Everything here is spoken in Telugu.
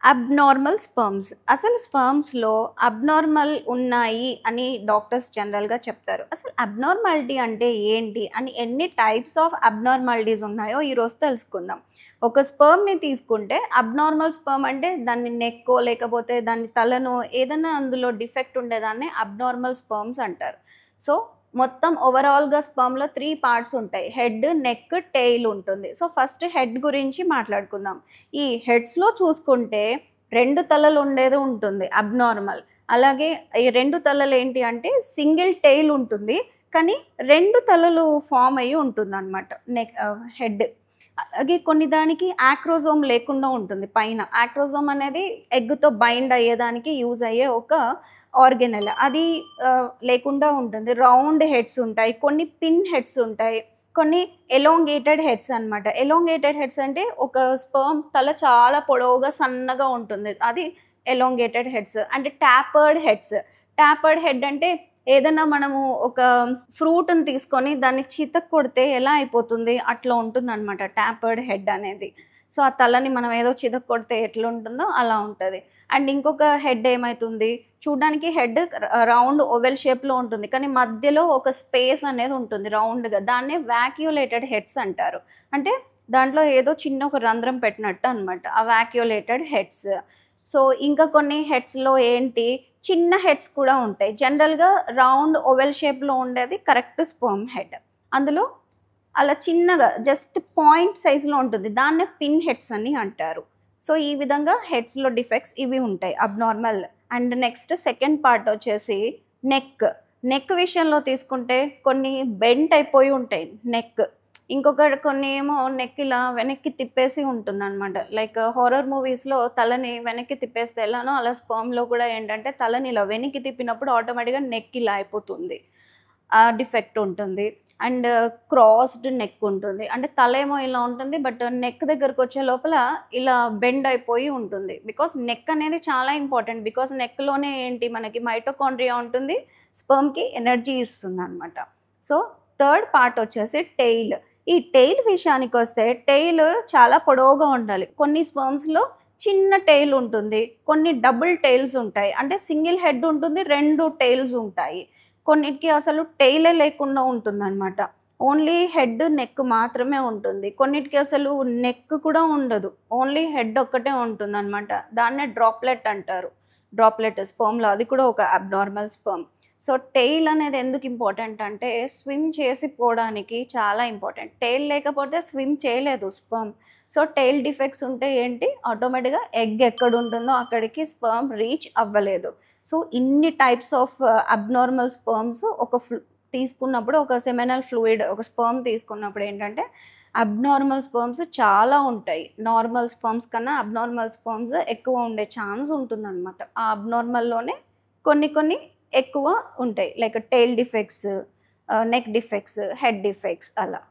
Abnormal sperms. అసలు స్పెర్మ్స్‌లో అబ్నార్మల్ ఉన్నాయి అని డాక్టర్స్ జనరల్‌గా చెప్తారు. అసలు అబ్నార్మాలిటీ అంటే ఏంటి? అని ఎన్ని టైప్స్ ఆఫ్ అబ్నార్మాలిటీస్ ఉన్నాయో ఈరోజు తెలుసుకుందాం. ఒక స్పెర్మ్‌ని తీసుకుంటే అబ్నార్మల్ స్పెర్మ్ అంటే దాని నెక్కో లేకపోతే దాని తలనో ఏదైనా అందులో డిఫెక్ట్ ఉండేదాన్ని అబ్నార్మల్ స్పెర్మ్స్ అంటారు. సో, మొత్తం ఓవరాల్‌గా స్పెర్మ్‌లో 3 పార్ట్స్ ఉంటాయి. హెడ్, నెక్, టెయిల్ ఉంటుంది. సో, ఫస్ట్ హెడ్ గురించి మాట్లాడుకుందాం. ఈ హెడ్స్‌లో చూసుకుంటే 2 తలలు ఉండేది ఉంటుంది అబ్నార్మల్. అలాగే ఈ 2 తలలు ఏంటి అంటే సింగిల్ టెయిల్ ఉంటుంది. కానీ 2 తలలు ఫార్మ్ అయ్యి ఉంటుందనమాట హెడ్. అలాగే కొన్ని దానికి యాక్రోజోమ్ లేకుండా ఉంటుంది పైన. యాక్రోజోమ్ అనేది ఎగ్‌తో బైండ్ అయ్యేదానికి యూజ్ అయ్యే ఒక ఆర్గనెల్. అది లేకుండా ఉంటుంది. రౌండ్ హెడ్స్ ఉంటాయి. కొన్ని పిన్ హెడ్స్ ఉంటాయి. కొన్ని ఎలోంగేటెడ్ హెడ్స్ అనమాట. ఎలోంగేటెడ్ హెడ్స్ అంటే ఒక స్పెర్మ్ తల చాలా పొడవుగా, సన్నగా ఉంటుంది. అది ఎలోంగేటెడ్ హెడ్స్. అంటే టాపర్డ్ హెడ్స్. టాపర్డ్ హెడ్ అంటే ఏదన్నా మనము ఒక ఫ్రూట్‌ని తీసుకొని దాన్ని చితక్కొడితే ఎలా అయిపోతుంది? అట్లా ఉంటుందనమాట టాపర్డ్ హెడ్ అనేది. సో, ఆ తలని మనం ఏదో చితక్కొడితే ఎట్లుంటుందో అలా ఉంటది. అండ్ ఇంకొక హెడ్ ఏమైతుంది? చూడ్డానికి హెడ్ రౌండ్ ఓవెల్ షేప్‌లో ఉంటుంది. కానీ మధ్యలో ఒక స్పేస్ అనేది ఉంటుంది రౌండ్‌గా. దాన్నే వాక్యులేటెడ్ హెడ్స్ అంటారు. అంటే దాంట్లో ఏదో చిన్న ఒక రంధ్రం పెట్టినట్టు అనమాట. ఆ వాక్యులేటెడ్ హెడ్స్. సో, ఇంకా కొన్ని హెడ్స్‌లో ఏంటి చిన్న హెడ్స్ కూడా ఉంటాయి. జనరల్‌గా రౌండ్ ఓవెల్ షేప్‌లో ఉండేది కరెక్ట్ స్పెర్మ్ హెడ్. అందులో అలా చిన్నగా జస్ట్ పాయింట్ సైజ్‌లో ఉంటుంది. దాన్నే పిన్ హెడ్స్ అని అంటారు. సో, ఈ విధంగా హెడ్స్‌లో డిఫెక్ట్స్ ఇవి ఉంటాయి abnormal. And next second part వచ్చేసి నెక్. నెక్ విషయంలో తీసుకుంటే కొన్ని బెంట్ అయిపోయి ఉంటాయి నెక్. కొన్ని ఏమో నెక్ ఇలా వెనక్కి తిప్పేసి ఉంటుందనమాట. లైక్ హారర్ మూవీస్‌లో తలని వెనక్కి తిప్పేస్తే ఎలానో అలా స్పెర్మ్‌లో కూడా ఏంటంటే తలని ఇలా వెనక్కి తిప్పినప్పుడు ఆటోమేటిక్‌గా నెక్ ఇలా అయిపోతుంది. ఆ డిఫెక్ట్ ఉంటుంది. అండ్ క్రాస్డ్ నెక్ ఉంటుంది. అంటే తలేమో ఇలా ఉంటుంది. బట్ నెక్ దగ్గరకొచ్చే లోపల ఇలా బెండ్ అయిపోయి ఉంటుంది. బికాజ్ నెక్ అనేది చాలా ఇంపార్టెంట్. బికాజ్ నెక్‌లోనే ఏంటి మనకి మైటోకాండ్రియా ఉంటుంది. స్పెర్మ్‌కి ఎనర్జీ ఇస్తుందనమాట. సో, థర్డ్ పార్ట్ వచ్చేసి టెయిల్. ఈ టెయిల్ విషయానికొస్తే టెయిల్ చాలా పొడవుగా ఉండాలి. కొన్ని స్పెర్మ్స్‌లో చిన్న టెయిల్ ఉంటుంది. కొన్ని డబుల్ టెయిల్స్ ఉంటాయి. అంటే సింగిల్ హెడ్ ఉంటుంది. 2 టెయిల్స్ ఉంటాయి. కొన్నిటికి అసలు టెయిలే లేకుండా ఉంటుందనమాట. ఓన్లీ హెడ్, నెక్ మాత్రమే ఉంటుంది. కొన్నిటికి అసలు నెక్ కూడా ఉండదు. ఓన్లీ హెడ్ ఒక్కటే ఉంటుందనమాట. దాన్నే డ్రాప్లెట్ అంటారు. డ్రాప్లెట్ స్పెర్మ్‌లో అది కూడా ఒక అబ్నార్మల్ స్పెర్మ్. సో, టెయిల్ అనేది ఎందుకు ఇంపార్టెంట్ అంటే స్విమ్ చేసి పోవడానికి చాలా ఇంపార్టెంట్. టెయిల్ లేకపోతే స్విమ్ చేయలేదు స్పెర్మ్. సో, టెయిల్ డిఫెక్ట్స్ ఉంటే ఏంటి ఆటోమేటిక్‌గా ఎగ్ ఎక్కడుంటుందో అక్కడికి స్పెర్మ్ రీచ్ అవ్వలేదు. సో, ఇన్ని టైప్స్ ఆఫ్ అబ్నార్మల్ స్పెర్మ్స్ తీసుకున్నప్పుడు ఒక సెమినల్ ఫ్లూయిడ్ ఒక స్పెర్మ్ తీసుకున్నప్పుడు ఏంటంటే, అబ్నార్మల్ స్పెర్మ్స్ చాలా ఉంటాయి. నార్మల్ స్పెర్మ్స్ కన్నా అబ్నార్మల్ స్పెర్మ్స్ ఎక్కువ ఉండే ఛాన్స్ ఉంటుందనమాట. ఆ అబ్నార్మల్‌లోనే కొన్ని కొన్ని ఎక్కువ ఉంటాయి. Like tail defects, neck defects, head defects అలా.